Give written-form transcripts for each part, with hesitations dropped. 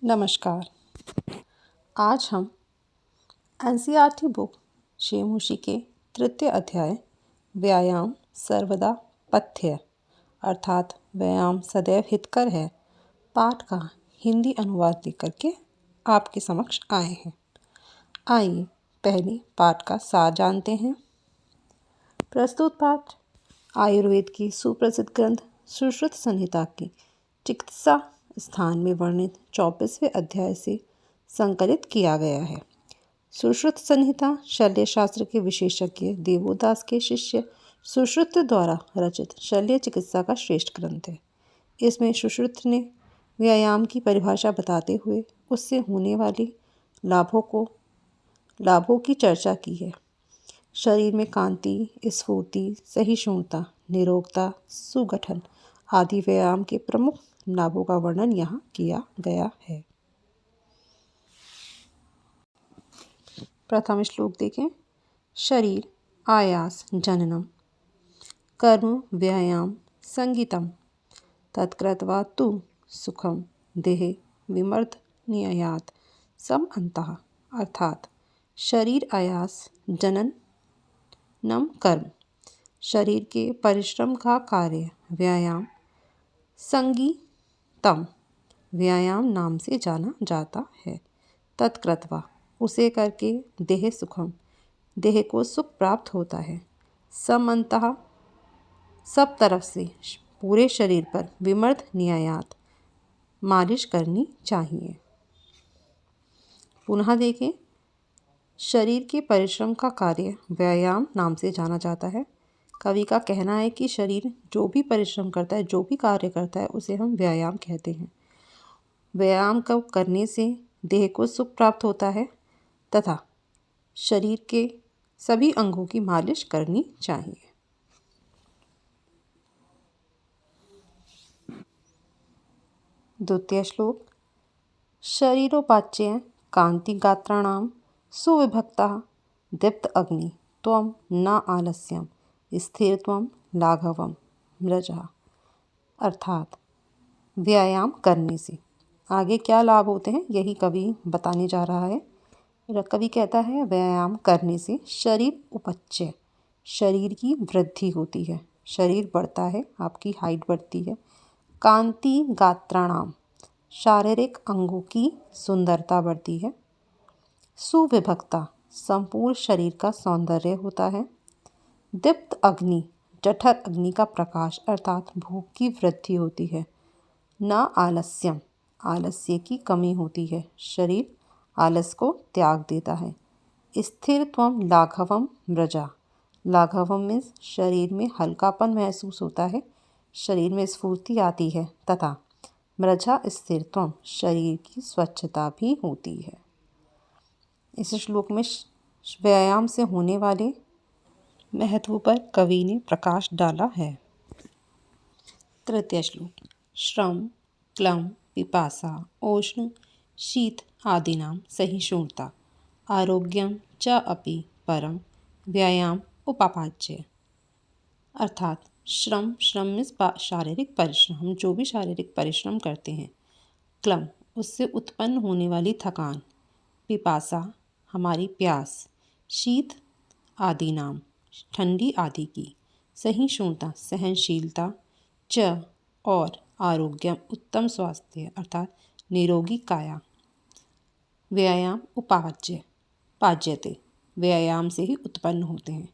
नमस्कार। आज हम एनसीईआरटी बुक शेमुशी के तृतीय अध्याय व्यायाम सर्वदा पथ्य अर्थात व्यायाम सदैव हितकर है पाठ का हिंदी अनुवाद लेकर के आपके समक्ष आए हैं। आइए पहले पाठ का सार जानते हैं। प्रस्तुत पाठ आयुर्वेद की सुप्रसिद्ध ग्रंथ सुश्रुत संहिता की चिकित्सा स्थान में वर्णित 24वें अध्याय से संकलित किया गया है। सुश्रुत संहिता शल्य शास्त्र के विशेषज्ञ देवोदास के शिष्य सुश्रुत द्वारा रचित शल्य चिकित्सा का श्रेष्ठ ग्रंथ है। इसमें सुश्रुत ने व्यायाम की परिभाषा बताते हुए उससे होने वाले लाभों की चर्चा की है। शरीर में कांति, स्फूर्ति, सहिष्णुता, निरोगता, सुगठन आदि व्यायाम के प्रमुख लाभों का वर्णन यहाँ किया गया है। प्रथम श्लोक देखें। शरीर आयास जननम कर्म व्यायाम संगीतम तत्कृत्वा तु सुखम देहे विमर्दनीयात् सम अंतः अर्थात शरीर आयास जननम कर्म शरीर के परिश्रम का कार्य व्यायाम संगीतम व्यायाम नाम से जाना जाता है। तत्कृत्वा उसे करके देह सुखम देह को सुख प्राप्त होता है। समअंतः सब तरफ से पूरे शरीर पर विमर्दनीयात् मालिश करनी चाहिए। पुनः देखें। शरीर के परिश्रम का कार्य व्यायाम नाम से जाना जाता है। कवि का कहना है कि शरीर जो भी परिश्रम करता है, जो भी कार्य करता है, उसे हम व्यायाम कहते हैं। व्यायाम को करने से देह को सुख प्राप्त होता है तथा शरीर के सभी अंगों की मालिश करनी चाहिए। द्वितीय श्लोक। शरीरोपाच्य कांति गात्राणां सुविभक्ता दीप्त अग्नि त्वं न आलस्यम स्थिरत्वं लाघवम मृजा अर्थात व्यायाम करने से आगे क्या लाभ होते हैं यही कवि बताने जा रहा है। कवि कहता है व्यायाम करने से शरीर उपच्य शरीर की वृद्धि होती है, शरीर बढ़ता है, आपकी हाइट बढ़ती है। कांति गात्राणाम शारीरिक अंगों की सुंदरता बढ़ती है। सुविभक्ता संपूर्ण शरीर का सौंदर्य होता है। दीप्त अग्नि जठर अग्नि का प्रकाश अर्थात भूख की वृद्धि होती है। न आलस्यम आलस्य की कमी होती है, शरीर आलस को त्याग देता है। स्थिरत्वम लाघवम मृजा लाघवम मीन्स शरीर में हल्कापन महसूस होता है, शरीर में स्फूर्ति आती है तथा मृजा स्थिरत्वम शरीर की स्वच्छता भी होती है। इस श्लोक में व्यायाम से होने वाले महत्व पर कवि ने प्रकाश डाला है। तृतीय श्लोक। श्रम क्लम पिपासा ओष्ण शीत आदीनां सहिष्णुता आरोग्यम च अपि परम व्यायाम उपापाच्य अर्थात श्रम मीन्स शारीरिक परिश्रम, हम जो भी शारीरिक परिश्रम करते हैं। क्लम उससे उत्पन्न होने वाली थकान, पिपासा हमारी प्यास, शीत आदि नाम ठंडी आदि की, सहिष्णुता सहनशीलता, च और आरोग्यम उत्तम स्वास्थ्य अर्थात निरोगी काया, व्यायाम उपाच्य पाज्यते व्यायाम से ही उत्पन्न होते हैं।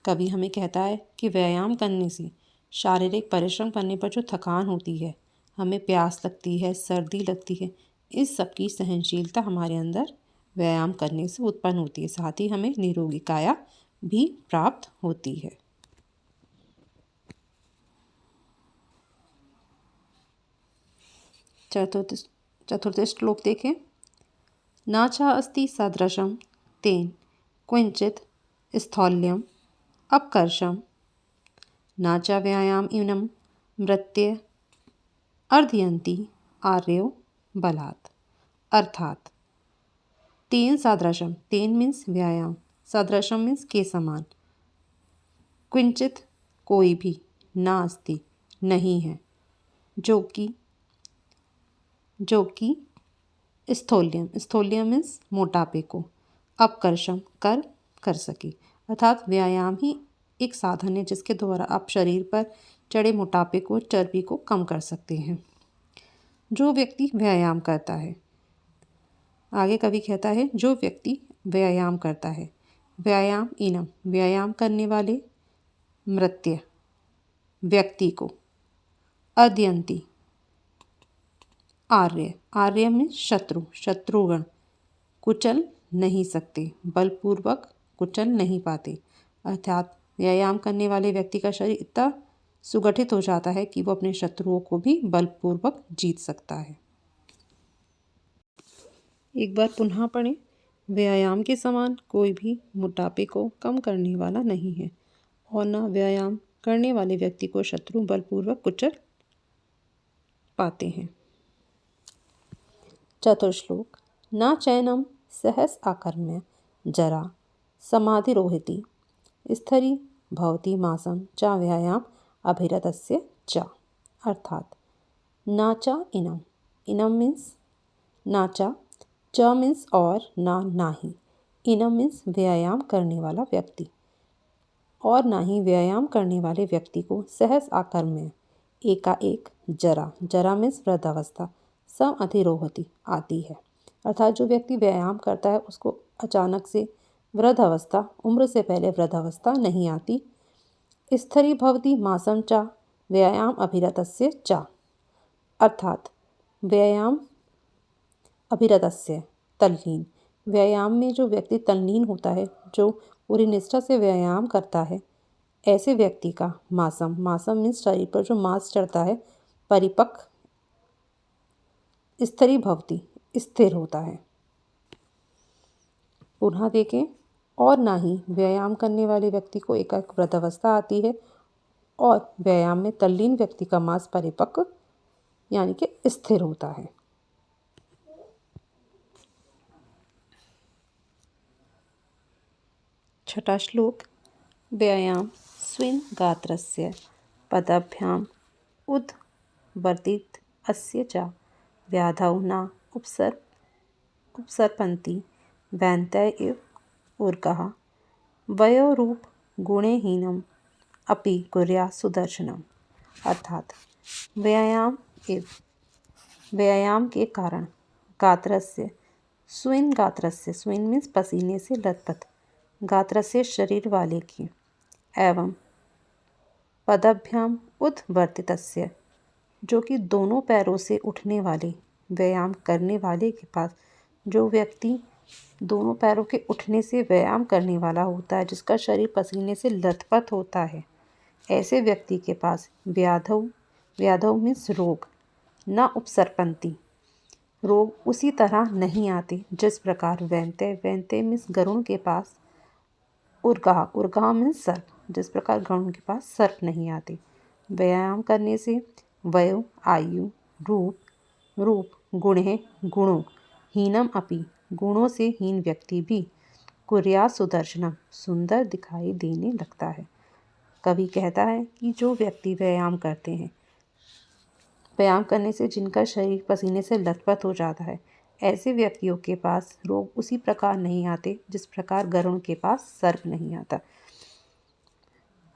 कवि हमें कहता है कि व्यायाम करने से शारीरिक परिश्रम करने पर जो थकान होती है, हमें प्यास लगती है, सर्दी लगती है, इस सब की सहनशीलता हमारे अंदर व्यायाम करने से उत्पन्न होती है। साथ ही हमें निरोगी काया भी प्राप्त होती है। चतुर्थ श्लोक देखें। नाचा अस्ति सदृशं तेन क्वचित् स्थौल्यम अपकर्षम नाचा व्यायाम इनं मृत्य अर्धयन्ति आर्यो बलात् अर्थात तेन सदृशम, तेन मीन्स व्यायाम, सदृशम मीन्स के समान, क्वचित कोई भी, नास्ति नहीं है, जो कि जो कि स्थौल्यम मीन्स मोटापे को अपकर्षम कर सके। अर्थात व्यायाम ही एक साधन है जिसके द्वारा आप शरीर पर चढ़े मोटापे को, चर्बी को कम कर सकते हैं। जो व्यक्ति व्यायाम करता है, आगे कवि कहता है जो व्यक्ति व्यायाम करता है। व्यायाम इनम, व्यायाम करने वाले मृत्य व्यक्ति को। अद्यंती आर्य, आर्य में शत्रुगण कुचल नहीं सकते, बलपूर्वक कुचल नहीं पाते। अर्थात व्यायाम करने वाले व्यक्ति का शरीर इतना सुगठित हो जाता है कि वो अपने शत्रुओं को भी बलपूर्वक जीत सकता है। एक बार पुनः पढ़ें। व्यायाम के समान कोई भी मोटापे को कम करने वाला नहीं है और न व्यायाम करने वाले व्यक्ति को शत्रु बलपूर्वक कुचल पाते हैं। चतुर्श्लोक। न चैनम सहस आकर्म्य जरा समाधिरोहिति स्थरी भवति मासम च व्यायाम अभिरतस्य च। अर्थात नाचा इनम, इनम मीन्स नाचा, च मीन्स और, ना नाही। इनम मीन्स व्यायाम करने वाला व्यक्ति और ना ही व्यायाम करने वाले व्यक्ति को सहस आकर्म्य एकाएक जरा, जरा मीन्स वृद्धावस्था, सम अधिरोहति आती है। अर्थात जो व्यक्ति व्यायाम करता है उसको अचानक से वृद्धावस्था, उम्र से पहले वृद्धावस्था नहीं आती। स्थरी भवति मासम चा व्यायाम अभिरतस्य चा। अर्थात व्यायाम अभिरतस्य तल्लीन, व्यायाम में जो व्यक्ति तल्लीन होता है, जो पूरी निष्ठा से व्यायाम करता है, ऐसे व्यक्ति का मासम, मासम मीन्स शरीर पर जो मांस चढ़ता है, परिपक्व स्थरी भवति स्थिर होता है। पुनः देखें। और ना ही व्यायाम करने वाले व्यक्ति को एकाएक वृद्धावस्था आती है और व्यायाम में तल्लीन व्यक्ति का मांस परिपक्व यानी कि स्थिर होता है। छठा श्लोक। व्यायाम स्विन गात्रस्य पदाभ्याम उद्वर्तित अस्य च व्याधौ न उपसर्पन्ति वैन्त्य इव ऊर्कः वयोरूप गुणेहीनम अपि कुर्यात् सुदर्शनम। अर्थात व्यायाम के कारण गात्रस्य स्विन मीन्स पसीने से लथपथ, गात्रस्य शरीर वाले की, एवं पदाभ्याम उद्वर्तितस्य जो कि दोनों पैरों से उठने वाले, व्यायाम करने वाले के पास, जो व्यक्ति दोनों पैरों के उठने से व्यायाम करने वाला होता है, जिसका शरीर पसीने से लथपथ होता है, ऐसे व्यक्ति के पास व्याधौ मीन्स रोग, न उपसर्पन्ति रोग उसी तरह नहीं आते जिस प्रकार वैन्त्य मीन्स गरुण के पास, उर्गा मीन्स सर्प, जिस प्रकार गरुण के पास सर्प नहीं आते। व्यायाम करने से वयो आयु, रूप गुणे गुणों, हीनम अपि गुणों से हीन व्यक्ति भी, कुर्यात् सुदर्शनम सुंदर दिखाई देने लगता है। कवि कहता है कि जो व्यक्ति व्यायाम करते हैं, व्यायाम करने से जिनका शरीर पसीने से लथपथ हो जाता है, ऐसे व्यक्तियों के पास रोग उसी प्रकार नहीं आते जिस प्रकार गरुण के पास सर्प नहीं आता।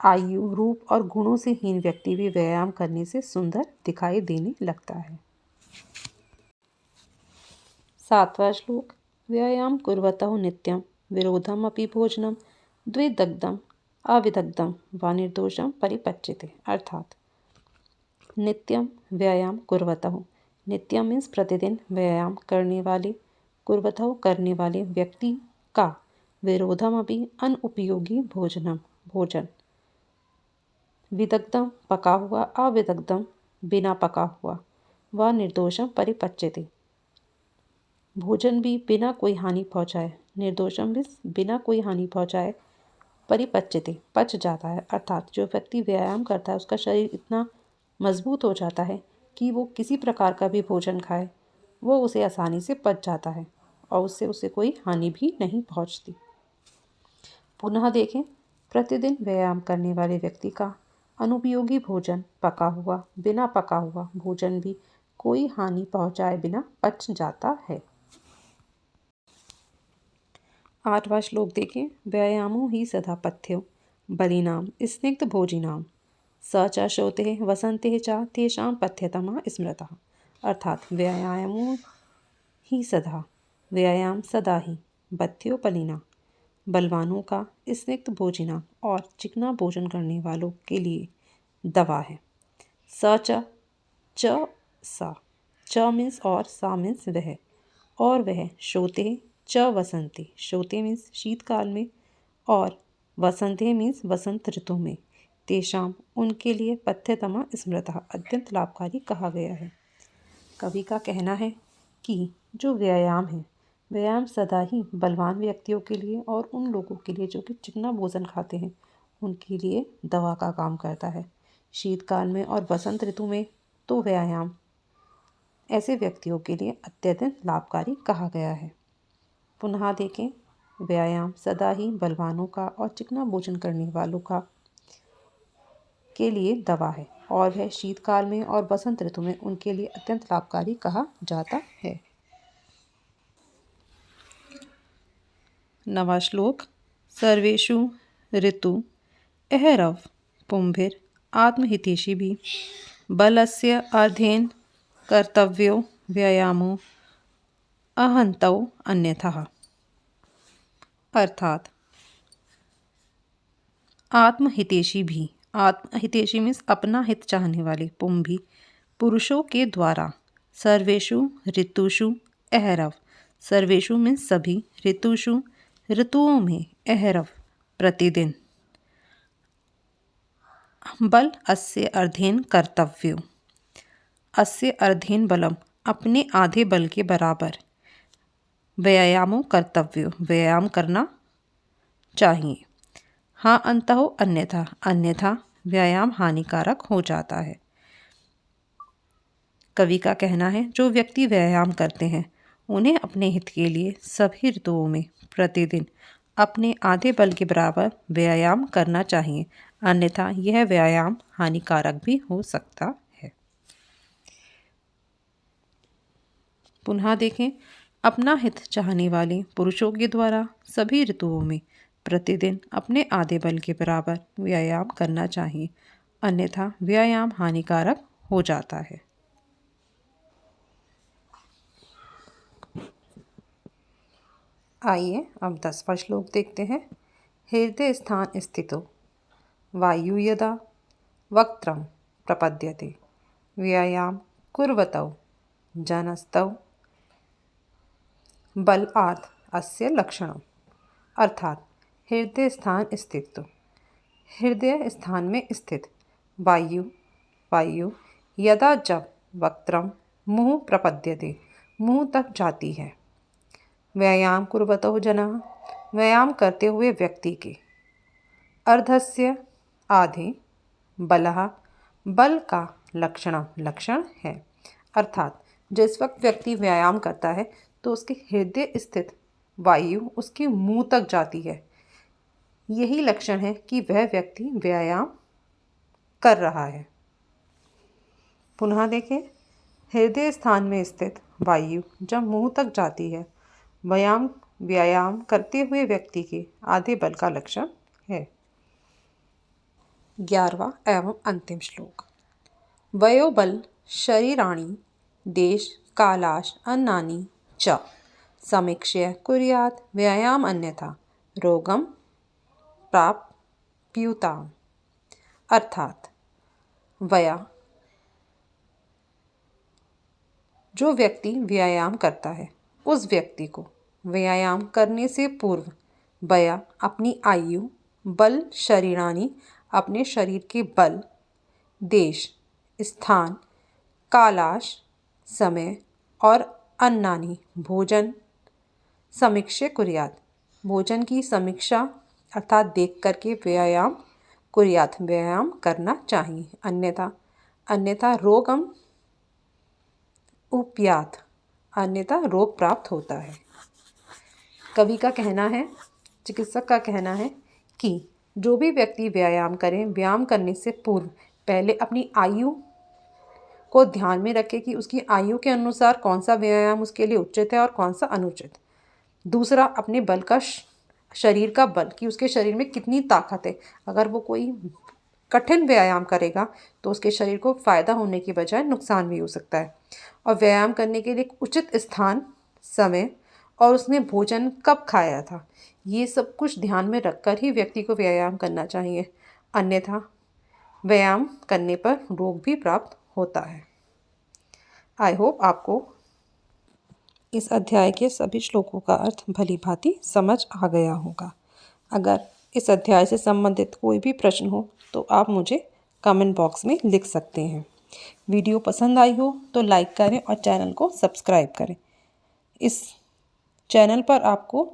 आयु, रूप और गुणों से हीन व्यक्ति भी व्यायाम करने से सुंदर दिखाई देने लगता है। सातवां श्लोक। व्यायाम कुर्वतः नित्यं विरोधम अपि भोजनम द्विदग्धम अविदग्धम व निर्दोषम परिपच्यते। अर्थात नित्यम व्यायाम कुर्वतः, नित्यम मीन्स प्रतिदिन व्यायाम करने वाले, कुर्वतः करने वाले व्यक्ति का, विरोधम अपि अनुपयोगी भोजन, विदग्धम पका हुआ, अविदग्धम बिना पका हुआ, व निर्दोषम परिपच्यते भोजन भी बिना कोई हानि पहुँचाए, निर्दोषम भी बिना कोई हानि पहुँचाए, परिपच्यते पच जाता है। अर्थात जो व्यक्ति व्यायाम करता है उसका शरीर इतना मजबूत हो जाता है कि वो किसी प्रकार का भी भोजन खाए वो उसे आसानी से पच जाता है और उससे उसे कोई हानि भी नहीं पहुँचती। पुनः देखें। प्रतिदिन व्यायाम करने वाले व्यक्ति का अनुपयोगी भोजन, पका हुआ, बिना पका हुआ भोजन भी कोई हानि पहुंचाए बिना पच जाता है। 8वां श्लोक देखें। व्यायामो ही सदा पथ्यो बलिनाम स्निग्ध भोजिनाम स च श्रोते वसंते च तेषां पथ्यतमा स्मृतः। अर्थात व्यायाम सदा ही पथ्यो बलिना बलवानों का स्निग्ध भोजना और चिकना भोजन करने वालों के लिए दवा है। च मीन्स और, सा मीन्स वह, और वह शोते च वसंते, शोते मीन्स शीतकाल में और वसंते मीन्स वसंत ऋतु में, तेषाम उनके लिए पथ्यतमा स्मृतः अत्यंत लाभकारी कहा गया है। कवि का कहना है कि जो व्यायाम है, व्यायाम सदा ही बलवान व्यक्तियों के लिए और उन लोगों के लिए जो कि चिकना भोजन खाते हैं उनके लिए दवा का काम करता है। शीतकाल में और वसंत ऋतु में तो व्यायाम ऐसे व्यक्तियों के लिए अत्यधिक लाभकारी कहा गया है। पुनः देखें। व्यायाम सदा ही बलवानों का और चिकना भोजन करने वालों का के लिए दवा है और वह शीतकाल में और वसंत ऋतु में उनके लिए अत्यंत लाभकारी कहा जाता है। 9वां श्लोक। सर्वेषु ऋतु अहरव पुंभिर आत्महितैषी भी बलस्य अर्धेन कर्तव्यो व्यायामो अहंतौ अन्यथा। अर्थात आत्महितैषी मीन्स अपना हित चाहने वाले पुंभी पुरुषों के द्वारा सर्वेषु ऋतुषु अहरव, सर्वेषु मीन्स सभी, ऋतुषु ऋतुओं में, अहरव प्रतिदिन, बल अस्य अर्धेन कर्तव्यो, अस्य अर्धेन बलम अपने आधे बल के बराबर, व्यायामो कर्तव्यो व्यायाम करना चाहिए, हाँ अंतहो अन्यथा व्यायाम हानिकारक हो जाता है। कवि का कहना है जो व्यक्ति व्यायाम करते हैं उन्हें अपने हित के लिए सभी ऋतुओं में प्रतिदिन अपने आधे बल के बराबर व्यायाम करना चाहिए, अन्यथा यह व्यायाम हानिकारक भी हो सकता है। पुनः देखें। अपना हित चाहने वाले पुरुषों के द्वारा सभी ऋतुओं में प्रतिदिन अपने आधे बल के बराबर व्यायाम करना चाहिए, अन्यथा व्यायाम हानिकारक हो जाता है। आइए अब 10वां श्लोक देखते हैं। हृदय स्थान स्थितो वायु यदा वक्त्रं प्रपद्यते व्यायाम कुर्वतौ जनस्तौ बलात् अस्य लक्षणम्। अर्थात हृदय स्थान स्थित, तो हृदय स्थान में स्थित वायु यदा जब वक्त्रम मुंह प्रपद्यते मुंह तक जाती है, व्यायाम कुर्वतो जनः व्यायाम करते हुए व्यक्ति के, अर्धस्य आधे, बलः बल का लक्षण है। अर्थात जिस वक्त व्यक्ति व्यायाम करता है तो उसके हृदय स्थित वायु उसके मुंह तक जाती है, यही लक्षण है कि वह व्यक्ति व्यायाम कर रहा है। पुनः देखें। हृदय स्थान में स्थित वायु जब मुंह तक जाती है, व्यायाम करते हुए व्यक्ति के आधे बल का लक्षण है। 11वां एवं अंतिम श्लोक। वयोबल शरीराणि देश कालाश अन्नानि च समीक्ष्य कुर्यात् व्यायाम अन्यथा रोगम प्राप्युताम्। अर्थात जो व्यक्ति व्यायाम करता है उस व्यक्ति को व्यायाम करने से पूर्व अपनी आयु, बल शरीराणि अपने शरीर के बल, देश स्थान, कालाश समय और अन्नानि भोजन, समीक्षा कुर्यात् भोजन की समीक्षा अर्थात देख करके व्यायाम करना चाहिए, अन्यथा रोग प्राप्त होता है। कवि का कहना है, चिकित्सक का कहना है कि जो भी व्यक्ति व्यायाम करें, व्यायाम करने से पूर्व पहले अपनी आयु, को ध्यान में रखें कि उसकी आयु के अनुसार कौन सा व्यायाम उसके लिए उचित है और कौन सा अनुचित। दूसरा, अपने बल का शरीर का बल, कि उसके शरीर में कितनी ताकत है। अगर वो कोई कठिन व्यायाम करेगा तो उसके शरीर को फ़ायदा होने की बजाय नुकसान भी हो सकता है। और व्यायाम करने के लिए एक उचित स्थान, समय और उसने भोजन कब खाया था, ये सब कुछ ध्यान में रखकर ही व्यक्ति को व्यायाम करना चाहिए। अन्यथा व्यायाम करने पर रोग भी प्राप्त होता है। आई होप आपको इस अध्याय के सभी श्लोकों का अर्थ भली भांति समझ आ गया होगा। अगर इस अध्याय से संबंधित कोई भी प्रश्न हो तो आप मुझे कमेंट बॉक्स में लिख सकते हैं। वीडियो पसंद आई हो तो लाइक करें और चैनल को सब्सक्राइब करें। इस चैनल पर आपको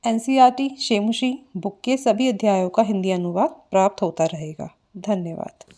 NCERT शेमुशी बुक के सभी अध्यायों का हिंदी अनुवाद प्राप्त होता रहेगा। धन्यवाद।